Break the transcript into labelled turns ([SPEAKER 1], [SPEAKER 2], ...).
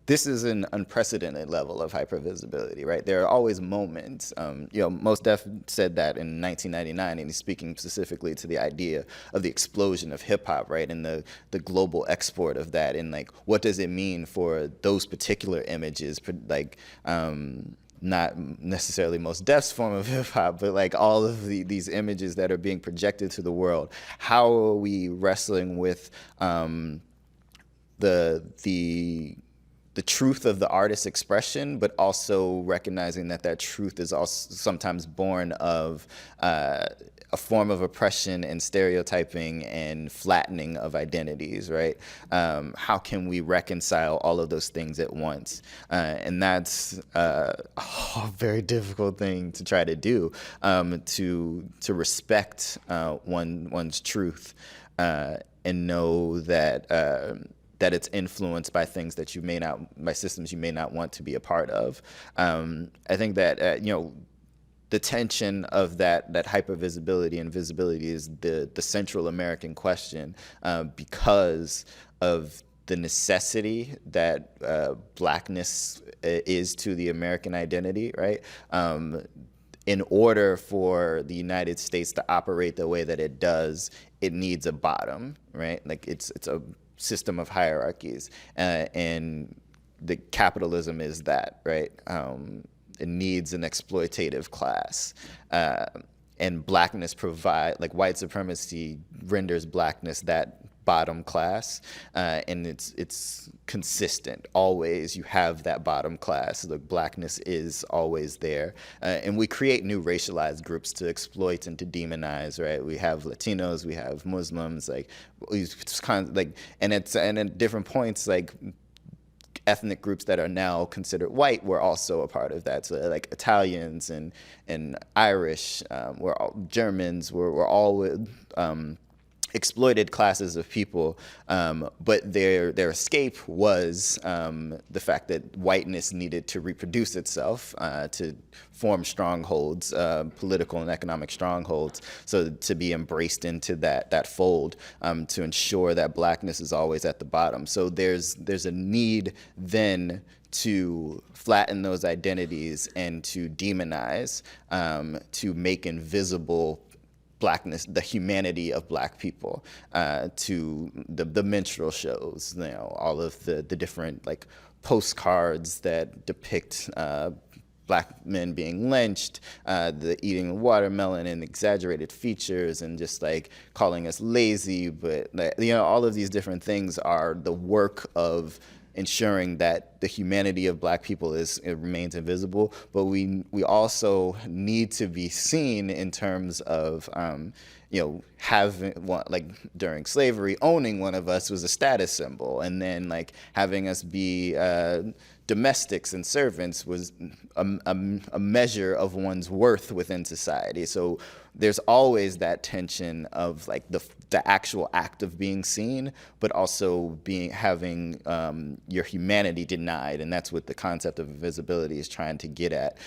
[SPEAKER 1] this is an unprecedented level of hypervisibility, right? There are always moments. Mos Def said that in 1999, and he's speaking specifically to the idea of the explosion of hip hop, right, and the global export of that, and like what does it mean for those particular images, like. Not necessarily Mos Def's form of hip hop, but like all of these images that are being projected to the world. How are we wrestling with the truth of the artist's expression, but also recognizing that that truth is also sometimes born of a form of oppression and stereotyping and flattening of identities, right? How can we reconcile all of those things at once? And that's a very difficult thing to try to do, to respect one's truth and know that that it's influenced by things that you may not, by systems you may not want to be a part of. I think that the tension of that hypervisibility and visibility is the Central American question, because of the necessity that blackness is to the American identity, right? In order for the United States to operate the way that it does, it needs a bottom, right? Like it's a system of hierarchies, and the capitalism is that, right? It needs an exploitative class, and blackness like white supremacy renders blackness that bottom class, and it's consistent. Always you have that bottom class. The blackness is always there, and we create new racialized groups to exploit and to demonize. Right? We have Latinos, we have Muslims, like it's kind of like, and at different points, like ethnic groups that are now considered white were also a part of that. So like Italians and Irish, Germans were all exploited classes of people, but their escape was the fact that whiteness needed to reproduce itself, to form strongholds, political and economic strongholds, so to be embraced into that fold, to ensure that blackness is always at the bottom. So there's a need then to flatten those identities and to demonize, to make invisible blackness, the humanity of black people, to the minstrel shows, all of the different like postcards that depict black men being lynched, the eating watermelon and exaggerated features and just like calling us lazy. But all of these different things are the work of ensuring that the humanity of black people remains invisible, but we also need to be seen in terms of having one, like during slavery, owning one of us was a status symbol, and then like having us be domestics and servants was a measure of one's worth within society. So there's always that tension of like the actual act of being seen, but also having your humanity denied, and that's what the concept of invisibility is trying to get at.